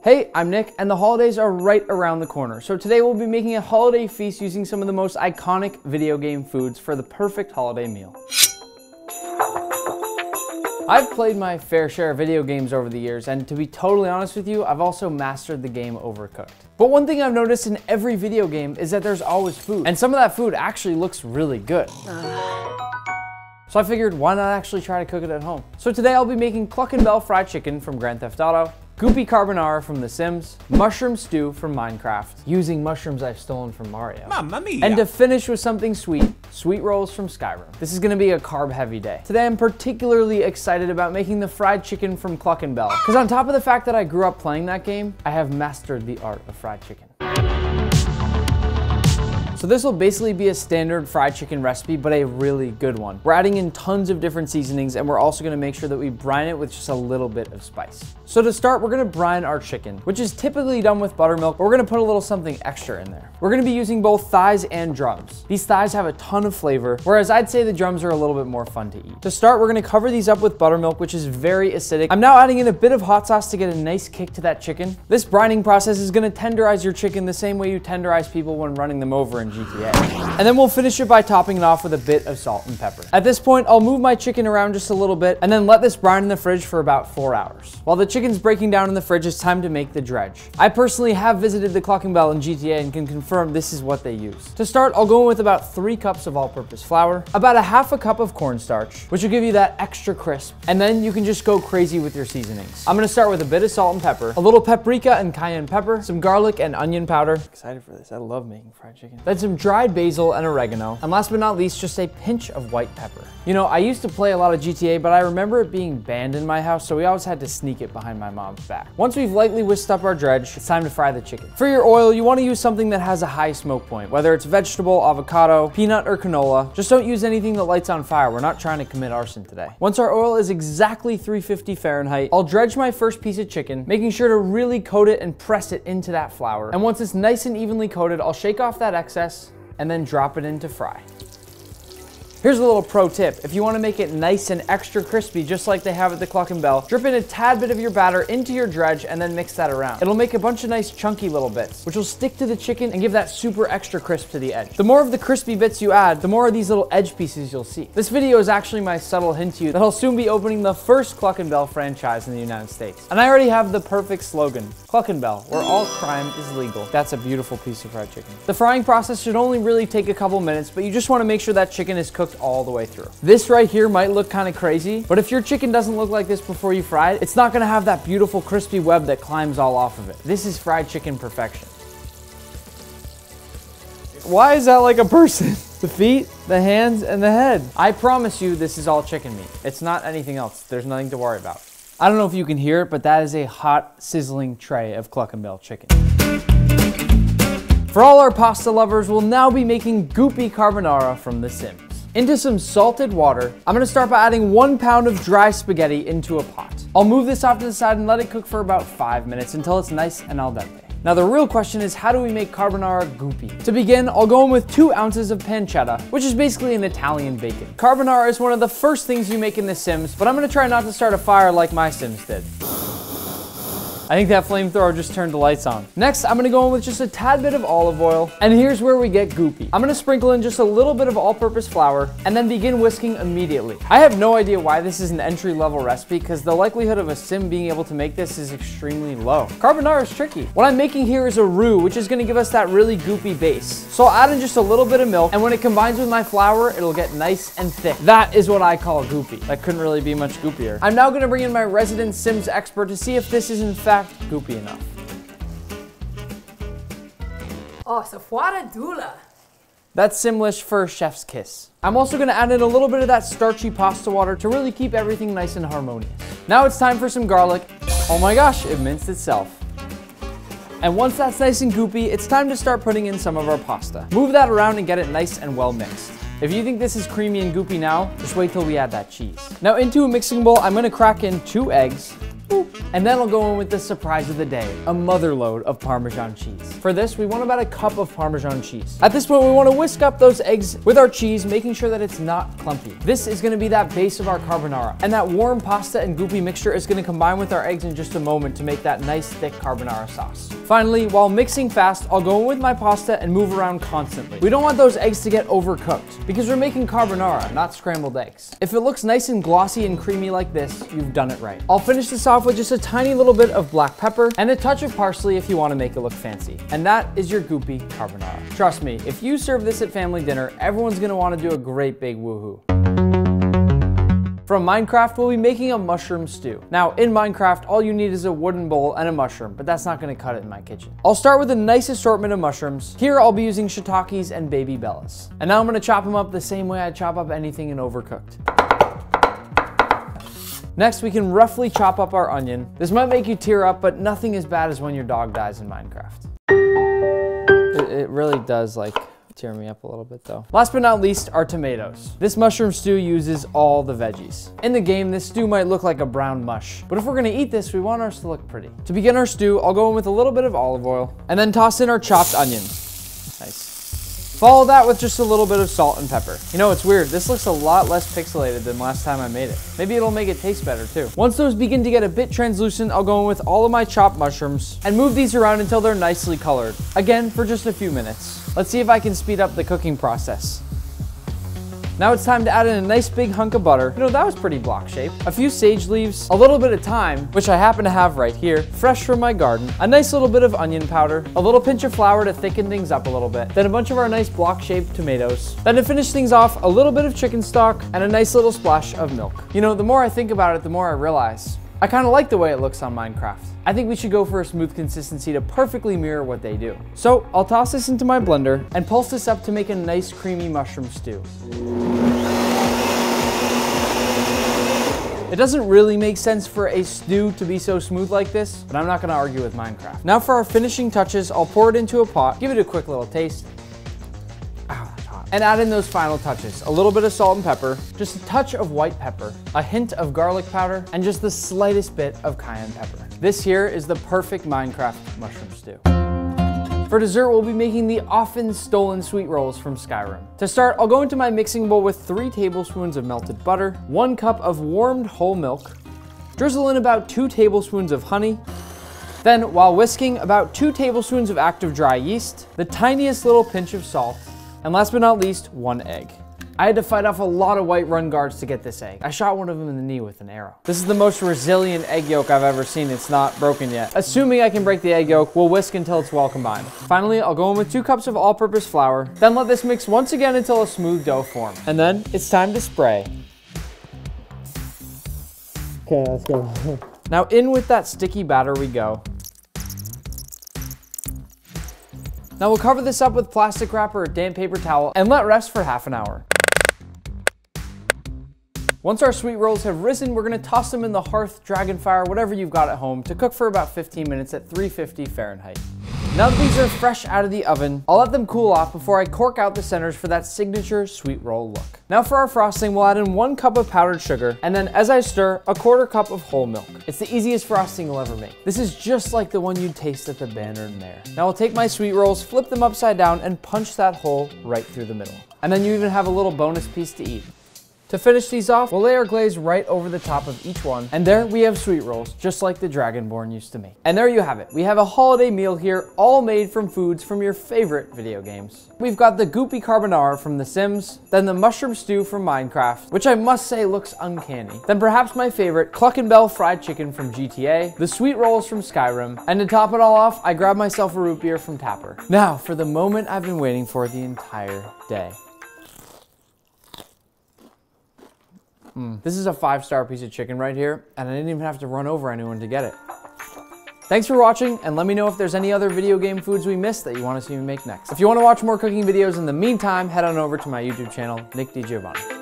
Hey, I'm Nick, and the holidays are right around the corner. So today we'll be making a holiday feast using some of the most iconic video game foods for the perfect holiday meal. I've played my fair share of video games over the years, and to be totally honest with you, I've also mastered the game Overcooked. But one thing I've noticed in every video game is that there's always food, and some of that food actually looks really good. So I figured, why not actually try to cook it at home? So today I'll be making Cluck and Bell fried chicken from Grand Theft Auto, Goopy Carbonara from The Sims, mushroom stew from Minecraft, using mushrooms I've stolen from Mario. Mamma mia! And to finish with something sweet, sweet rolls from Skyrim. This is gonna be a carb-heavy day. Today I'm particularly excited about making the fried chicken from Cluck and Bell, because on top of the fact that I grew up playing that game, I have mastered the art of fried chicken. So this will basically be a standard fried chicken recipe, but a really good one. We're adding in tons of different seasonings, and we're also gonna make sure that we brine it with just a little bit of spice. So to start, we're gonna brine our chicken, which is typically done with buttermilk, but we're gonna put a little something extra in there. We're gonna be using both thighs and drums. These thighs have a ton of flavor, whereas I'd say the drums are a little bit more fun to eat. To start, we're gonna cover these up with buttermilk, which is very acidic. I'm now adding in a bit of hot sauce to get a nice kick to that chicken. This brining process is gonna tenderize your chicken the same way you tenderize people when running them over in GTA. And then we'll finish it by topping it off with a bit of salt and pepper. At this point, I'll move my chicken around just a little bit and then let this brine in the fridge for about 4 hours. While the chicken's breaking down in the fridge, it's time to make the dredge. I personally have visited the Cluck and Bell in GTA and can confirm this is what they use. To start, I'll go in with about 3 cups of all-purpose flour, about a half a cup of cornstarch, which will give you that extra crisp, and then you can just go crazy with your seasonings. I'm gonna start with a bit of salt and pepper, a little paprika and cayenne pepper, some garlic and onion powder. Excited for this, I love making fried chicken. Then some dried basil and oregano, and last but not least, just a pinch of white pepper. You know, I used to play a lot of GTA, but I remember it being banned in my house, so we always had to sneak it behind my mom's back. Once we've lightly whisked up our dredge, it's time to fry the chicken. For your oil, you want to use something that has a high smoke point, whether it's vegetable, avocado, peanut, or canola. Just don't use anything that lights on fire. We're not trying to commit arson today. Once our oil is exactly 350 Fahrenheit, I'll dredge my first piece of chicken, making sure to really coat it and press it into that flour. And once it's nice and evenly coated, I'll shake off that excess and then drop it in to fry. Here's a little pro tip. If you want to make it nice and extra crispy, just like they have at the Cluck and Bell, drip in a tad bit of your batter into your dredge and then mix that around. It'll make a bunch of nice chunky little bits, which will stick to the chicken and give that super extra crisp to the edge. The more of the crispy bits you add, the more of these little edge pieces you'll see. This video is actually my subtle hint to you that I'll soon be opening the first Cluck and Bell franchise in the United States. And I already have the perfect slogan, Cluck and Bell, where all crime is legal. That's a beautiful piece of fried chicken. The frying process should only really take a couple minutes, but you just want to make sure that chicken is cooked all the way through. This right here might look kind of crazy, but if your chicken doesn't look like this before you fry it, it's not gonna have that beautiful crispy web that climbs all off of it. This is fried chicken perfection. Why is that like a person? The feet, the hands, and the head. I promise you this is all chicken meat. It's not anything else. There's nothing to worry about. I don't know if you can hear it, but that is a hot, sizzling tray of Cluck and Bell chicken. For all our pasta lovers, we'll now be making Goopy Carbonara from The Sims. Into some salted water, I'm gonna start by adding 1 pound of dry spaghetti into a pot. I'll move this off to the side and let it cook for about 5 minutes until it's nice and al dente. Now the real question is, how do we make carbonara goopy? To begin, I'll go in with 2 ounces of pancetta, which is basically an Italian bacon. Carbonara is one of the first things you make in The Sims, but I'm gonna try not to start a fire like my Sims did. I think that flamethrower just turned the lights on. Next, I'm gonna go in with just a tad bit of olive oil, and here's where we get goopy. I'm gonna sprinkle in just a little bit of all-purpose flour, and then begin whisking immediately. I have no idea why this is an entry-level recipe, because the likelihood of a Sim being able to make this is extremely low. Carbonara is tricky. What I'm making here is a roux, which is gonna give us that really goopy base. So I'll add in just a little bit of milk, and when it combines with my flour, it'll get nice and thick. That is what I call goopy. That couldn't really be much goopier. I'm now gonna bring in my resident Sims expert to see if this is in fact goopy enough. Oh, so fora dula. That's Simlish for chef's kiss. I'm also gonna add in a little bit of that starchy pasta water to really keep everything nice and harmonious. Now it's time for some garlic. Oh my gosh, it minced itself. And once that's nice and goopy, it's time to start putting in some of our pasta. Move that around and get it nice and well mixed. If you think this is creamy and goopy now, just wait till we add that cheese. Now into a mixing bowl, I'm gonna crack in 2 eggs, And then I'll go in with the surprise of the day, a mother load of Parmesan cheese. For this, we want about a cup of Parmesan cheese. At this point, we want to whisk up those eggs with our cheese, making sure that it's not clumpy. This is going to be that base of our carbonara. And that warm pasta and goopy mixture is going to combine with our eggs in just a moment to make that nice thick carbonara sauce. Finally, while mixing fast, I'll go in with my pasta and move around constantly. We don't want those eggs to get overcooked because we're making carbonara, not scrambled eggs. If it looks nice and glossy and creamy like this, you've done it right. I'll finish this off with just a tiny little bit of black pepper and a touch of parsley if you want to make it look fancy. And that is your Goopy Carbonara. Trust me, if you serve this at family dinner, everyone's going to want to do a great big woohoo. From Minecraft, we'll be making a mushroom stew. Now, in Minecraft, all you need is a wooden bowl and a mushroom, but that's not gonna cut it in my kitchen. I'll start with a nice assortment of mushrooms. Here, I'll be using shiitakes and baby bellas. And now I'm gonna chop them up the same way I chop up anything in Overcooked. Next, we can roughly chop up our onion. This might make you tear up, but nothing as bad as when your dog dies in Minecraft. It really does, like, tear me up a little bit though. Last but not least, our tomatoes. This mushroom stew uses all the veggies. In the game, this stew might look like a brown mush, but if we're gonna eat this, we want ours to look pretty. To begin our stew, I'll go in with a little bit of olive oil and then toss in our chopped onions. Nice. Follow that with just a little bit of salt and pepper. You know, it's weird. This looks a lot less pixelated than last time I made it. Maybe it'll make it taste better too. Once those begin to get a bit translucent, I'll go in with all of my chopped mushrooms and move these around until they're nicely colored. Again, for just a few minutes. Let's see if I can speed up the cooking process. Now it's time to add in a nice big hunk of butter. You know, that was pretty block shaped. A few sage leaves, a little bit of thyme, which I happen to have right here, fresh from my garden, a nice little bit of onion powder, a little pinch of flour to thicken things up a little bit, then a bunch of our nice block shaped tomatoes. Then to finish things off, a little bit of chicken stock and a nice little splash of milk. You know, the more I think about it, the more I realize I kind of like the way it looks on Minecraft. I think we should go for a smooth consistency to perfectly mirror what they do. So I'll toss this into my blender and pulse this up to make a nice creamy mushroom stew. It doesn't really make sense for a stew to be so smooth like this, but I'm not gonna argue with Minecraft. Now for our finishing touches, I'll pour it into a pot, give it a quick little taste. Ow, that's hot. And add in those final touches. A little bit of salt and pepper, just a touch of white pepper, a hint of garlic powder, and just the slightest bit of cayenne pepper. This here is the perfect Minecraft mushroom stew. For dessert, we'll be making the often stolen sweet rolls from Skyrim. To start, I'll go into my mixing bowl with 3 tablespoons of melted butter, 1 cup of warmed whole milk, drizzle in about 2 tablespoons of honey, then while whisking, about 2 tablespoons of active dry yeast, the tiniest little pinch of salt, and last but not least, 1 egg. I had to fight off a lot of white run guards to get this egg. I shot one of them in the knee with an arrow. This is the most resilient egg yolk I've ever seen. It's not broken yet. Assuming I can break the egg yolk, we'll whisk until it's well combined. Finally, I'll go in with 2 cups of all-purpose flour, then let this mix once again until a smooth dough forms. And then it's time to spray. Okay, let's go. Now in with that sticky batter we go. Now we'll cover this up with plastic wrap or a damp paper towel and let rest for half an hour. Once our sweet rolls have risen, we're gonna toss them in the hearth, dragon fire, whatever you've got at home to cook for about 15 minutes at 350 Fahrenheit. Now that these are fresh out of the oven, I'll let them cool off before I cork out the centers for that signature sweet roll look. Now for our frosting, we'll add in 1 cup of powdered sugar, and then as I stir, a 1/4 cup of whole milk. It's the easiest frosting you'll ever make. This is just like the one you'd taste at the Banner Mare. Now I'll take my sweet rolls, flip them upside down, and punch that hole right through the middle. And then you even have a little bonus piece to eat. To finish these off, we'll lay our glaze right over the top of each one, and there we have sweet rolls, just like the Dragonborn used to make. And there you have it. We have a holiday meal here, all made from foods from your favorite video games. We've got the Goopy Carbonara from The Sims, then the mushroom stew from Minecraft, which I must say looks uncanny. Then perhaps my favorite, Cluck and Bell fried chicken from GTA, the sweet rolls from Skyrim, and to top it all off, I grabbed myself a root beer from Tapper. Now, for the moment I've been waiting for the entire day. This is a 5-star piece of chicken right here, and I didn't even have to run over anyone to get it. Thanks for watching, and let me know if there's any other video game foods we missed that you want to see me make next. If you want to watch more cooking videos in the meantime, head on over to my YouTube channel, DiGiovanni.